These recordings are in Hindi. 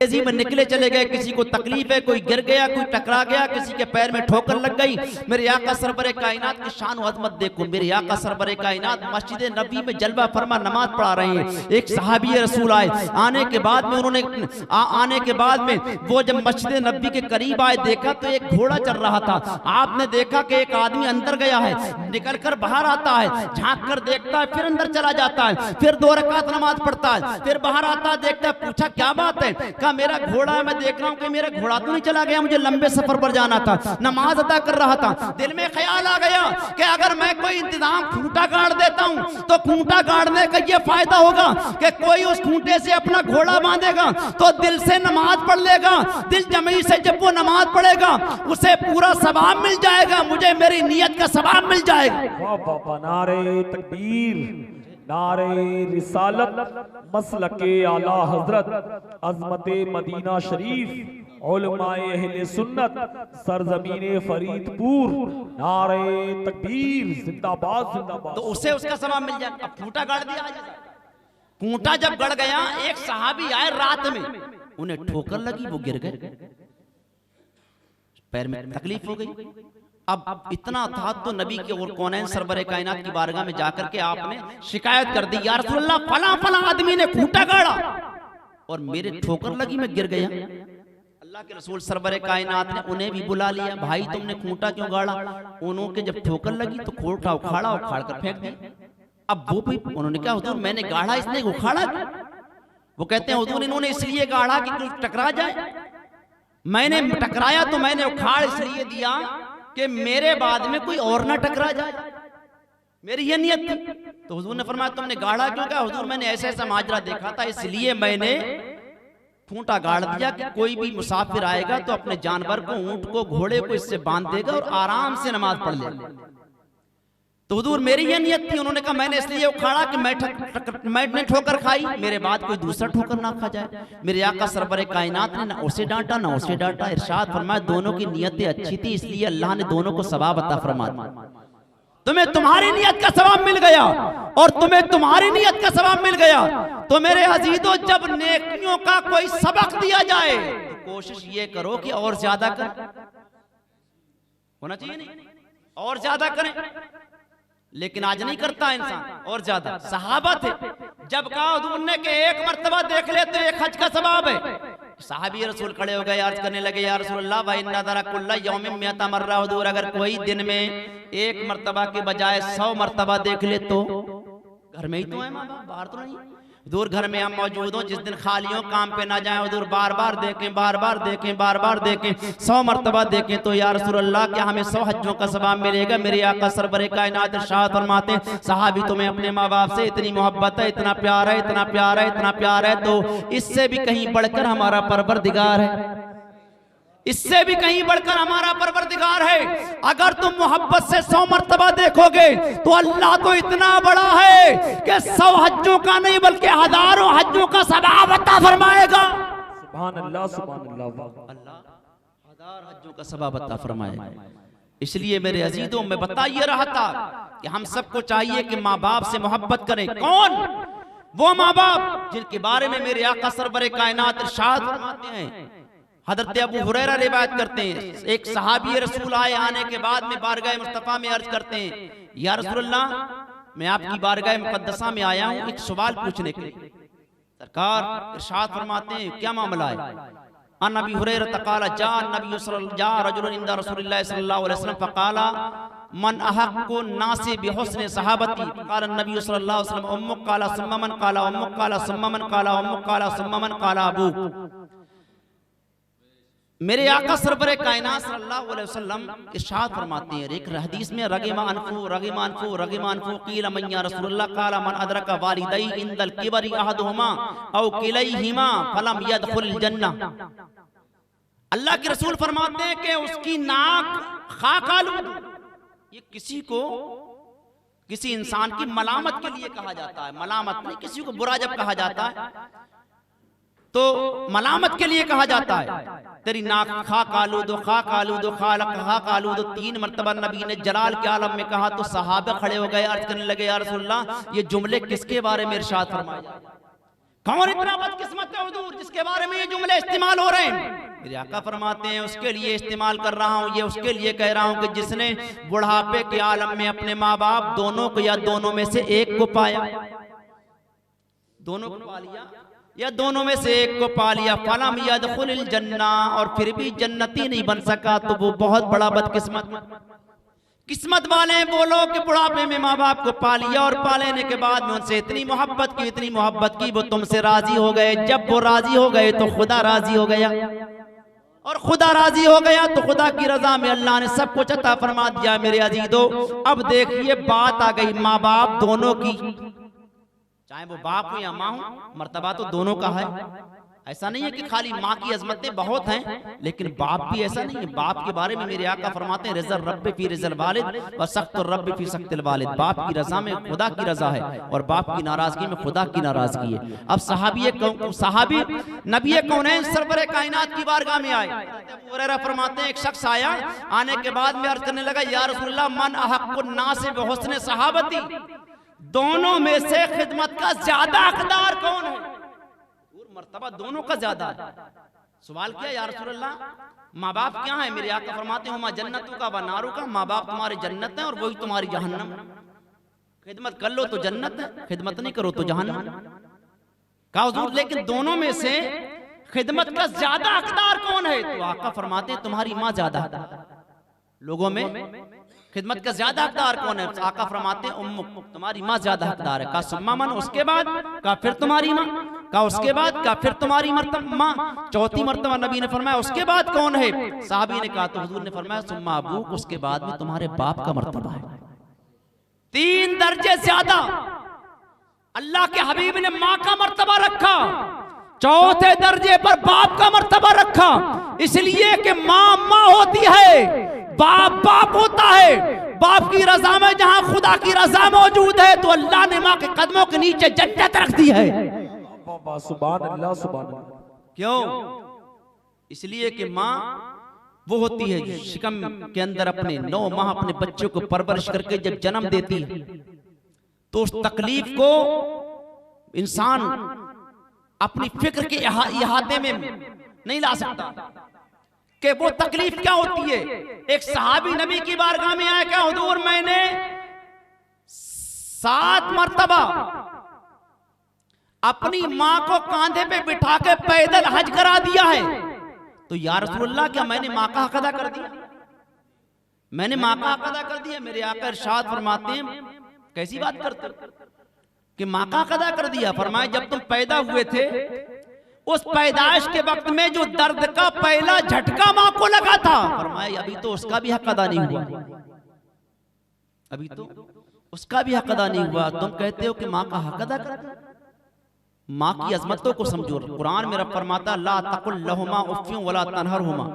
तेजी में निकले चले गए, किसी को तकलीफ है, कोई गिर गया, कोई टकरा गया, किसी के पैर में ठोकर लग गई। मेरे आका सरबरे कायनात की शान और अज़मत देखो। मेरे आका सरबरे कायनात मस्जिद नबी में जलवा फरमा नमाज पढ़ा रहे हैं। एक सहाबी रसूल आए, आने के बाद में उन्होंने आने के बाद में वो जब मस्जिद नबी के करीब आए, देखा तो एक घोड़ा चल रहा था। आपने देखा कि एक आदमी अंदर गया है, निकल कर बाहर आता है, झांक कर देखता है, फिर अंदर चला जाता है, फिर 2 रकात नमाज पढ़ता है, फिर बाहर आता है, देखता है, पूछा क्या बात है? कहा मेरा घोड़ा है, मैं देख रहा हूं कि मेरा घोड़ा तो नहीं चला गया, मुझे लंबे सफर पर जाना था, नमाज अदा कर रहा था। दिल में ख्याल आ गया कि अगर मैं कोई इंतजाम खूंटा गाड़ देता हूं तो खूंटा गाड़ने का ये फायदा होगा कि कोई उस खूंटे से अपना घोड़ा बांधेगा तो दिल से नमाज पढ़ लेगा, दिल जमी से जब वो नमाज पढ़ेगा उसे पूरा सवाब मिल जाएगा, मुझे मेरी नियत का सवाब मिल जाएगा। नारे तकबीर, नारे रिसालत, मसलके आला हजरत, अज़मते मदीना शरीफ, उलमाए अहले सुन्नत, सरजमीने फरीदपुर, नारे तकबीर, जिंदाबाद जिंदाबाद। तो उसे उसका सवाब मिल जाए। अब खूंटा गाड़ दिया, खूंटा जब गड़ गया, एक सहाबी आए रात में, उन्हें ठोकर लगी, वो गिर गए, पैर में तकलीफ हो गई। अब इतना था तो नबी के और कौनैन सरबरे कायनात की बारगाह में जाकर के आपने शिकायत कर दी, या रसूल अल्लाह फला फला आदमी ने खूंटा गाड़ा और मेरे ठोकर लगी, मैं गिर गया। अल्लाह के रसूल सरबरे कायनात ने उन्हें भी बुला लिया, भाई तुमने खूंटा क्यों गाड़ा? उन्होंने जब ठोकर लगी तो खूंटा उखाड़ा, उखाड़ कर फेंक दिया। अब वो भी उन्होंने कहा हुजूर मैंने गाड़ा, इसने उखाड़ा? वो कहते हैं हुजूर इन्होंने इसलिए गाड़ा कि कुछ टकरा जाए, मैंने टकराया तो मैंने उखाड़ इसलिए दिया कि मेरे बाद में कोई और ना टकरा जाए, मेरी ये नियत थी। तो हुजूर ने फरमाया तुमने गाड़ा क्यों? कहा हुजूर मैंने ऐसा ऐसा माजरा देखा था, इसलिए मैंने खूंटा गाड़ दिया कि कोई भी मुसाफिर आएगा तो अपने जानवर को, ऊंट को, घोड़े को इससे बांध देगा और आराम से नमाज पढ़ लेगा। तो हुजूर मेरी ये नियत थी। उन्होंने कहा मैंने इसलिए उखाड़ा कि मैंने ठोकर खाई, मेरे बाद कोई दूसरा ठोकर ना खा जाए। मेरे आका सरबरे कायनात ने ना उसे डांटा ना उसे डांटा, इरशाद फरमाया दोनों की नियतें अच्छी थी, इसलिए अल्लाह ने दोनों को सवाब अता फरमा दिया। तुम्हें तुम्हारी नियत का सवाब मिल गया और तुम्हें तुम्हारी नियत का सवाब मिल गया। तो मेरे अजीजों, जब नेकियों का कोई सबक दिया जाए तो कोशिश ये करो कि और ज्यादा कर होना चाहिए, नहीं और ज्यादा करें, लेकिन आज नहीं करता इंसान, और ज्यादा। सहाबा थे, जब कहा हुजूर ने कि एक मर्तबा देख ले तो एक हज का सवाब है, साहबी रसूल खड़े हो गए, अर्ज करने लगे या रसूल अल्लाह व इन्ना दरा कुल्ला यौमिन मिअता मर्रा, हुजूर अगर कोई दिन में एक मर्तबा के बजाय 100 मर्तबा देख ले तो? घर में ही तो है माँ बाप, बाहर तो नहीं। दूर घर में हम मौजूद हो, जिस दिन खाली हो, काम पे ना जाए, दूर बार बार देखें, बार बार देखें, बार बार देखें, 100 मर्तबा देखें तो या रसूल अल्लाह क्या हमें 100 हज्जों का सवाब मिलेगा? मेरे आका सरबरे कायनात इरशाद फरमाते सहाबी तुम्हें अपने माँ बाप से इतनी मोहब्बत है, इतना प्यार है, इतना प्यार है, इतना प्यार है, तो इससे भी कहीं बढ़कर हमारा परवरदिगार है, इससे भी कहीं बढ़कर हमारा परवरदिगार है। अगर तुम मोहब्बत से 100 मर्तबा देखोगे तो अल्लाह तो इतना बड़ा है कि 100 हज्जों का नहीं बल्कि हजारों हज्जों का सवाब अता फरमाएगा। सुभान अल्लाह, सुभान अल्लाह, अल्लाह हजार हज्जों का सवाब अता फरमाएगा। इसलिए मेरे अजीजों, मैं बता ये रहा था कि हम सबको चाहिए कि माँ बाप से मोहब्बत करें। कौन? वो माँ बाप जिनके बारे में मेरे आका सरबरे कायनात इरशाद फरमाते हैं। हजरत अबू हुरैरा रिवायत करते हैं, एक सहाबी रसूल आए, आने के बाद में बारगाह मुस्तफा में अर्ज करते हैं या रसूल अल्लाह मैं आपकी बारगाह मुकद्दसा में आया हूं एक सवाल पूछने के लिए। सरकार इरशाद फरमाते हैं क्या मामला है? अन अबी हुरैरा तकाला जा नबी जा रजुलन इंदा रसूलिल्लाह सल्लल्लाहु अलैहि वसल्लम फकाला मन अहक्कु नासी बिहुस्नि सहाबती क़ाला नबी सल्लल्लाहु अलैहि वसल्लम उम्मुक क़ाला सुम्मा मन क़ाला उम्मुक क़ाला सुम्मा मन क़ाला उम्मुक क़ाला सुम्मा मन क़ाला अबूक। मेरे आका सरबरे कायनात सल्लल्लाहु अलैहि वसल्लम इरशाद फरमाते हैं एक हदीस में रगिमा अनफु रगिमा अनफु रगिमा अनफु क़ील मन या रसूलल्लाह क़ाला मन अदरका वालिदै इंदल किबरी अहदुहुमा औ किलैहिमा फलम यदखुल जन्नह। अल्लाह के रसूल फरमाते हैं कि उसकी नाक खाक आलूद, ये किसी इंसान की मलामत के लिए कहा जाता है, मलामत नहीं, किसी को बुरा जब कहा जाता है तो मलामत के लिए कहा जाता है। तेरी नाक खाक आलूद, खाक आलूद, खाक आलूद 3 मरतबा नबी ने जलाल के आलम में कहा तो सहाबा खड़े हो गए, अर्ज करने लगे या रसूलल्लाह ये जुमले किसके बारे में इरशाद फरमाया? कौन इतना बदकिस्मत है हुजूर जिसके बारे में ये जुमले इस्तेमाल हो रहे हैं? मेरे आका फरमाते हैं उसके लिए इस्तेमाल कर रहा हूं, ये उसके लिए कह रहा हूं कि जिसने बुढ़ापे के आलम में अपने माँ बाप दोनों को या दोनों में से एक को पाया, दोनों को पा लिया या दोनों में से एक को पा लिया, फलम यदखुलिल जन्ना, और फिर भी जन्नती नहीं बन सका, तो वो बहुत बड़ा बदकिस्मत। किस्मत वाले वो लोग कि बुढ़ापे में माँ बाप को पा लिया और पा लेने के बाद में उनसे इतनी मोहब्बत की वो तुमसे राजी हो गए। जब वो राजी हो गए तो खुदा राजी हो गया, और खुदा राजी हो गया तो खुदा की रजा में अल्लाह ने सब कुछ अता फरमा दिया। मेरे अजीजों, अब देखिए बात आ गई माँ बाप दोनों की, चाहे वो बाप हो या माँ हो, मर्तबा तो दोनों का है। ऐसा नहीं है कि खाली माँ की अजमतें बहुत हैं, लेकिन बाप भी ऐसा नहीं है। बाप के बारे में मेरे आका फरमाते हैं रिज़ल रब्बी फी रिज़ल वालिद व सख्तुर रब्बी फी सख्तिल वालिद। बाप की रजा में खुदा की रजा है और बाप की नाराजगी में खुदा की नाराजगी है। अब सहाबी नबी कौनैन सरवरे कायनात की बारगाह में आए। अबू हुरैरा फरमाते हैं एक शख्स आया, आने के बाद में अर्ज करने लगा, या रसूलल्लाह मन अहक्कुन नास ब हुस्न सहाबती, दोनों में से खिदमत का ज्यादा हकदार कौन है? मर्तबा दोनों का ज्यादा है। सवाल किया, या रसूलल्लाह माँ बाप क्या है? मेरे आका फरमाते हैं हुमा जन्नतु का व नारू का, माँ बाप तुम्हारी जन्नत है और वही तुम्हारी जहन्नम। खिदमत कर लो तो जन्नत है, खिदमत नहीं करो तो जहन्नम। कहा हुजूर लेकिन दोनों में से खिदमत का ज्यादा हकदार कौन है? तो आका फरमाते हैं तुम्हारी माँ ज्यादा हकदार। लोगों में खिदमत का ज्यादा हकदार कौन है? आका फरमाते हैं उम्मुक, तुम्हारी माँ ज्यादा हकदार है। कहा सुम्मा मन, उसके बाद? कहा फिर तुम्हारी माँ। कहा उसके बाद? कहा फिर तुम्हारी माँ। चौथी मर्तबा नबी ने फरमाया उसके बाद कौन है? साहबी ने कहा तो हुजूर ने फरमाया सुम्मा अबूक, उसके बाद में तुम्हारे बाप का मर्तबा है। 3 दर्जे ज्यादा अल्लाह के हबीब ने माँ का मर्तबा रखा, चौथे दर्जे पर बाप का मर्तबा रखा, इसलिए कि माँ माँ होती है, बाप बाप होता है। बाप की रजा में जहां खुदा की रजा मौजूद है तो अल्लाह ने माँ के कदमों के नीचे जन्नत रख दी है। सुभान अल्लाह, सुभान अल्लाह। क्यों? इसलिए कि माँ वो होती है जो शिकम के अंदर अपने 9 माह अपने बच्चों को परवरिश करके जब जन्म देती है तो उस तकलीफ को इंसान अपनी फिक्र के इहाते में नहीं ला सकता कि वो तकलीफ क्या होती है। एक सहाबी नबी की बारगाह में आया, क्या हुजूर मैंने 7 मर्तबा अपनी माँ को कांधे पे बिठा के पैदल हज करा दिया है, तो या रसूलल्लाह क्या मैंने माँ का हक अदा कर दिया? मैंने माँ का हक अदा कर दिया? मेरे आका इरशाद फरमाते हैं कैसी बात करते कि माँ का हक अदा कर दिया? फरमाया जब तुम पैदा हुए थे उस पैदाइश के वक्त में जो दर्द का पहला झटका माँ को लगा था, फरमाया अभी तो उसका भी हक अदा नहीं हुआ, अभी तो उसका भी हक अदा नहीं हुआ। तुम कहते हो कि माँ का हक अदा कर दिया? माँ की अजमतों को समझो। कुरान में रब फरमाता ला तकुल लहुमा उफ़्फ़िन वला तनहरहुमा,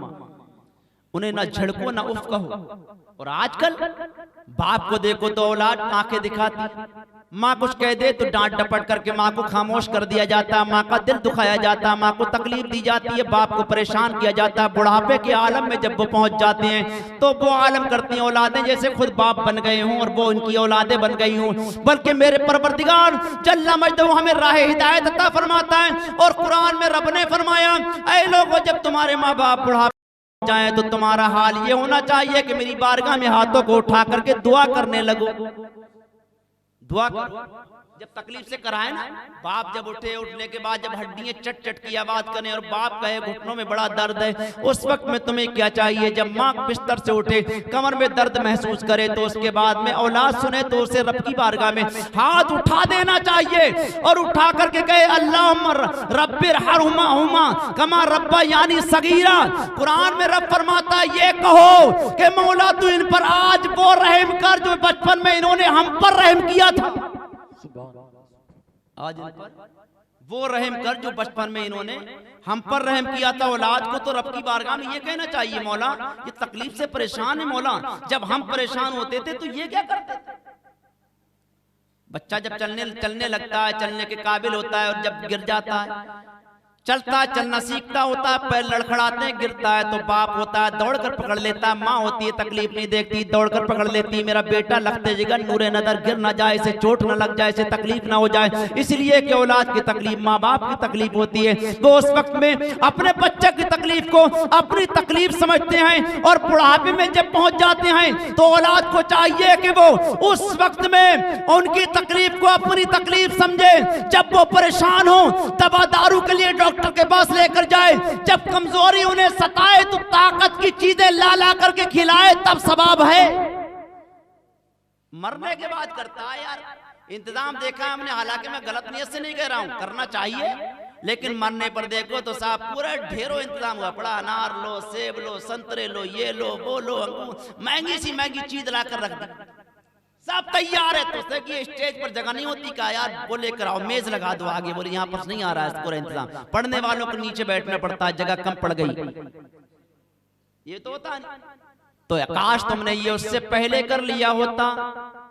उन्हें ना झड़को ना उफ कहो। और आजकल बाप को देखो तो औलाद आंखें दिखाती, माँ कुछ कह दे तो डांट डपट करके माँ को खामोश कर दिया जाता, माँ का दिल दुखाया जाता, माँ को तकलीफ दी जाती है, बाप को परेशान किया जाता। बुढ़ापे के आलम में जब वो पहुंच जाते हैं तो वो आलम करती हैं औलादें जैसे खुद बाप बन गए हों और वो उनकी औलादें बन गई हों। बल्कि मेरे परवरदिगार जल्ला मजदहू हमें राह हिदायत अता फरमाता है। और कुरान में रब ने फरमाया ऐ लोगों जब तुम्हारे माँ बाप बुढ़ापे जाए तो तुम्हारा हाल ये होना चाहिए कि मेरी बारगाह में हाथों को उठा करके दुआ करने लगो। दुआ जब तकलीफ से कराए ना, बाप जब उठे, उठने के बाद जब हड्डियां चट चट की आवाज करें और बाप कहे घुटनों में बड़ा दर्द है, उस वक्त में तुम्हें क्या चाहिए? जब माँ बिस्तर से उठे, कमर में दर्द महसूस करे, तो उसके बाद में औलाद सुने तो उसे रब की बारगाह में हाथ उठा देना चाहिए और उठा करके कहे अल्लाहुम्मा रब्बिरहम्हुमा कमा रब्बा यानी सगीरा। कुरान में रब फरमाता ये कहो कि मौला तू इन पर आज वो रहम कर जो बचपन में इन्होंने हम पर रहम किया था। आज इन पर वो रहम कर जो बचपन में इन्होंने हम पर रहम किया था। औलाद को तो रब की बारगाह में ये कहना चाहिए मौला ये तकलीफ से परेशान है, मौला जब हम परेशान होते थे तो ये क्या करते थे? बच्चा जब चलने लगता है, चलने के काबिल होता है और जब गिर जाता है, चलता चलना सीखता होता है, पैर लड़खड़ाते गिरता है तो बाप होता है दौड़कर पकड़ लेता है, माँ होती है तकलीफ नहीं देखती दौड़कर पकड़ लेती, मेरा बेटा लगते जगह नूरे नजर गिर ना जाए, इसे चोट ना लग जाए, इसे तकलीफ ना हो जाए। इसलिए कि औलाद की तकलीफ माँ बाप की तकलीफ होती है, वो उस वक्त में अपने बच्चे की तकलीफ को अपनी तकलीफ समझते हैं और बुढ़ापे में जब पहुंच जाते हैं तो औलाद को चाहिए कि वो उस वक्त में उनकी तकलीफ को अपनी तकलीफ समझे। जब वो परेशान हो दवा दारू के लिए डॉक्टर के पास लेकर जाए, जब कमजोरी उन्हें सताए तो ताकत की चीजें ला ला करके खिलाए, तब सवाब है। मरने के बाद करता है यार इंतजाम देखा है हमने, हालांकि मैं गलत नियत से नहीं कह रहा हूं, करना चाहिए, लेकिन मरने पर देखो तो साहब पूरा ढेरों इंतजाम हुआ पड़ा, अनार लो, सेब लो, संतरे लो, ये लो, वो लो, महंगी सी महंगी चीज लाकर रख दी, सब तैयार है। तो कि स्टेज पर जगह नहीं होती का यार, वो लेकर आओ, मेज लगा दो आगे, बोले यहाँ पर नहीं आ रहा है पूरा इंतजाम, पढ़ने वालों को नीचे बैठना पड़ता है, जगह कम पड़ गई, ये तो होता नहीं। तो काश तुमने ये उससे पहले कर लिया होता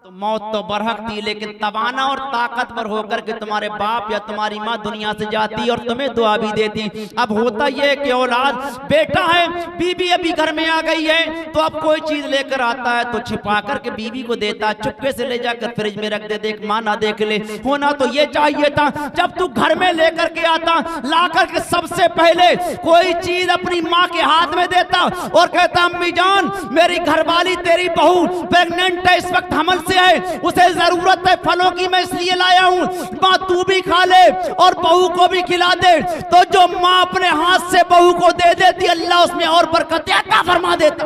तो मौत तो बरहक थी, लेकिन तवाना और ताकतवर होकर के तुम्हारे बाप या तुम्हारी माँ दुनिया से जाती और तुम्हें दुआ भी देती। अब होता ये कि औलाद बेटा है, बीबी अभी घर में आ गई है तो अब कोई चीज लेकर आता है तो छिपा करके बीबी को देता, चुपके से ले जाकर फ्रिज में रख दे, देख माँ ना देख ले। होना तो ये चाहिए था जब तू घर में लेकर के आता, ला करके सबसे पहले कोई चीज अपनी माँ के हाथ में देता और कहता अम्मी जान मेरी घरवाली तेरी बहू प्रेग्नेंट है, इस वक्त हमल से है, उसे जरूरत है फलों की, मैं इसलिए लाया हूं, माँ तू भी खा ले और बहू को भी खिला दे। तो जो माँ अपने हाथ से बहू को दे देती अल्लाह उसमें और बरकत अता फरमा देता।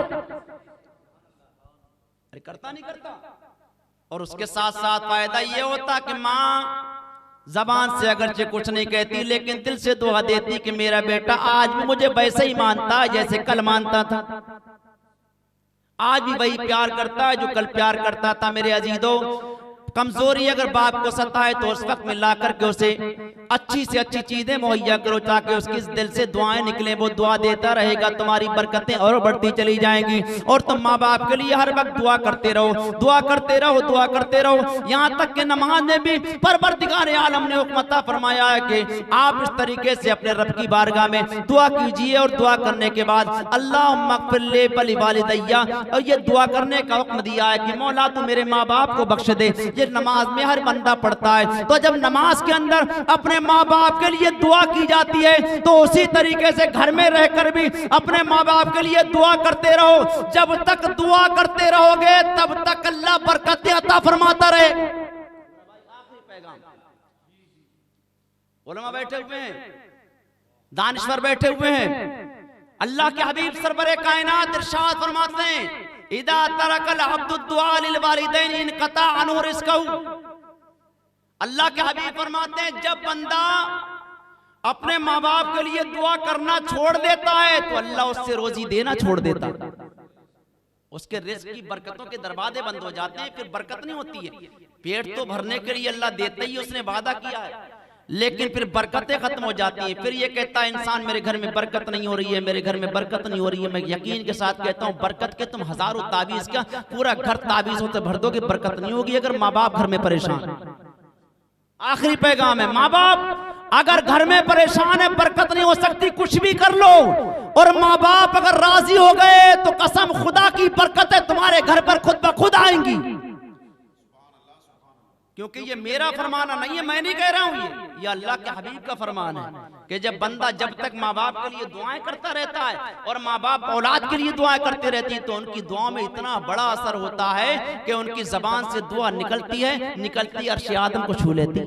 अरे करता नहीं करता। और उसके साथ साथ फायदा ये होता कि माँ जबान से अगरचे कुछ नहीं कहती लेकिन दिल से दुआ देती कि मेरा बेटा आज भी मुझे वैसे ही मानता है जैसे कल मानता था, आज भी वही प्यार करता है जो कल प्यार करता था। मेरे अजीजों, कमजोरी अगर बाप को सताए तो उस वक्त में ला करके उसे अच्छी से अच्छी चीजें मुहैया करो ताकि उसकी दिल से दुआएं निकले, वो दुआ देता रहेगा, तुम्हारी बरकतें और बढ़ती चली जाएंगी। और तुम माँ बाप के लिए हर वक्त दुआ करते रहो, दुआ करते रहो, दुआ करते रहो, यहाँ तक कि नमाज में भी परवरदिगार आलम ने हुक्म अता फरमाया है कि आप इस तरीके से अपने रब की बारगाह में दुआ कीजिए और दुआ करने के बाद अल्लाहुम्मा अग़फ़िर ली वालिदैया, और ये दुआ करने का हुक्म दिया है कि मौला तू मेरे माँ बाप को बख्श दे। ये नमाज में हर बंदा पढ़ता है, तो जब नमाज के अंदर अपने माँ बाप के लिए दुआ की जाती है तो उसी तरीके से घर में रहकर भी अपने माँ बाप के लिए दुआ करते रहो। जब तक दुआ करते रहोगे तब तक अल्लाह बरकतें अता फरमाता रहे। उलमा बैठे हुए हैं, दानिश्वर बैठे हुए हैं, अल्लाह के हबीब सरवरे कायनात इरशाद फरमाते हैं इदा तरकल अब्दु दुआ लिल वालिदैन इनक़ता अनहु रिज़्क़हु। अल्लाह के हबीब फरमाते हैं जब बंदा अपने माँ बाप के लिए दुआ करना छोड़ देता है तो अल्लाह उससे रोजी देना छोड़ देता है, उसके रिज़्क़ की बरकतों के दरवाजे बंद हो जाते हैं, फिर बरकत नहीं होती है। पेट तो भरने के लिए अल्लाह देता ही, उसने वादा किया है, लेकिन फिर बरकतें खत्म हो जाती हैं। फिर ये कहता है इंसान मेरे घर में बरकत नहीं हो रही है, मेरे घर में बरकत नहीं हो रही है। मैं यकीन के साथ कहता हूँ बरकत के तुम हजारों ताबीज का पूरा घर ताबीजों से भर दोगे, बरकत नहीं होगी अगर माँ बाप घर में परेशान। आखिरी पैगाम है, माँ बाप अगर घर में परेशान है बरकत नहीं हो सकती, कुछ भी कर लो, और माँ बाप अगर राजी हो गए तो कसम खुदा की बरकतें तुम्हारे घर पर खुद ब खुद आएंगी। क्योंकि ये मेरा फरमाना नहीं है, मैं नहीं कह रहा हूं, ये अल्लाह के हबीब का फरमान है कि जब बंदा जब तक माँ बाप के लिए दुआएं करता रहता है और माँ बाप औलाद के लिए दुआएं करते रहती है तो उनकी दुआ में इतना बड़ा असर होता है कि उनकी जबान से दुआ निकलती अर्श आदम को छू लेती।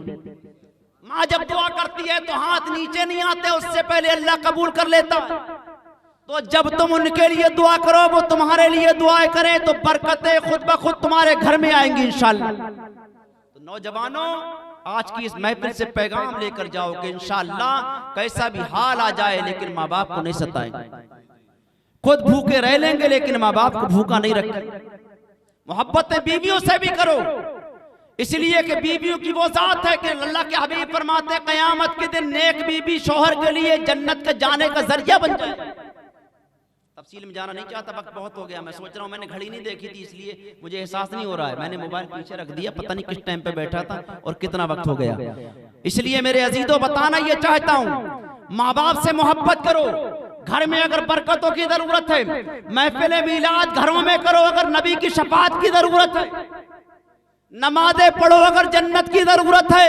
माँ जब दुआ करती है तो हाथ नीचे नहीं आते, उससे पहले अल्लाह कबूल कर लेता। तो जब तुम उनके लिए दुआ करो, वो तुम्हारे लिए दुआएं करें तो बरकतें खुद ब खुद तुम्हारे घर में आएंगी इंशाअल्लाह। नौजवानों, आज की इस महफिल से पैगाम लेकर जाओ कि इंशाअल्लाह कैसा भी हाल आ जाए लेकिन माँ बाप को नहीं सताएंगे, खुद भूखे रह लेंगे लेकिन माँ बाप को भूखा नहीं रखेंगे। मोहब्बत बीवियों से भी करो, इसलिए कि बीवियों की वो जात है कि अल्लाह के हबीब फरमाते हैं क़यामत के दिन नेक बीवी शौहर के लिए जन्नत के जाने का जरिया बन जाए। तफसील में जाना नहीं चाहता, वक्त बहुत हो गया। मैं सोच रहा हूँ, मैंने घड़ी नहीं देखी थी इसलिए मुझे एहसास नहीं हो रहा है, मैंने मोबाइल पीछे रख दिया, पता नहीं किस टाइम पे बैठा था और कितना वक्त हो गया। इसलिए मेरे अजीजों बताना ये चाहता हूँ, माँ बाप से मोहब्बत करो। घर में अगर बरकतों की जरूरत है, महफिल मीलाद घरों में करो अगर नबी की शफाअत की जरूरत है, नमाजें पढ़ो अगर जन्नत की जरूरत है,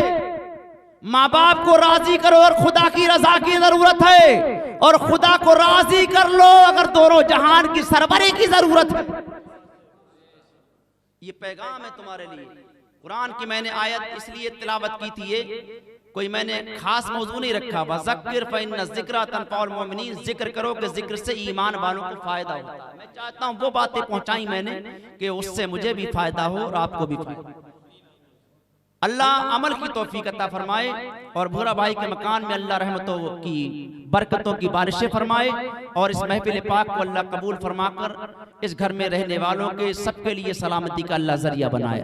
माँ बाप को राजी करो और खुदा की रजा की जरूरत है, और खुदा को राजी कर लो अगर दोनों जहान की सरबरी की जरूरत है। ये पैगाम है तुम्हारे लिए। कुरान की मैंने आयत इसलिए तिलावत की थी, ये कोई मैंने खास मौजू नहीं रखा। वज़क्किर फ़इन्न ज़िक्रा तनफ़उल मोमिनीन, जिक्र करो कि जिक्र से ईमान वालों को फायदा होता है। मैं चाहता हूँ वो बातें पहुंचाई मैंने कि उससे मुझे भी फायदा हो और आपको भी फायदा। अल्लाह अमल की तौफीक अता फरमाए और भूरा भाई के मकान में अल्लाह रहमतों की बरकतों की बारिशें फरमाए, और इस महफिल पाक को अल्लाह कबूल फरमाकर इस घर में रहने वालों के सबके लिए सलामती का अल्लाह जरिया बनाए।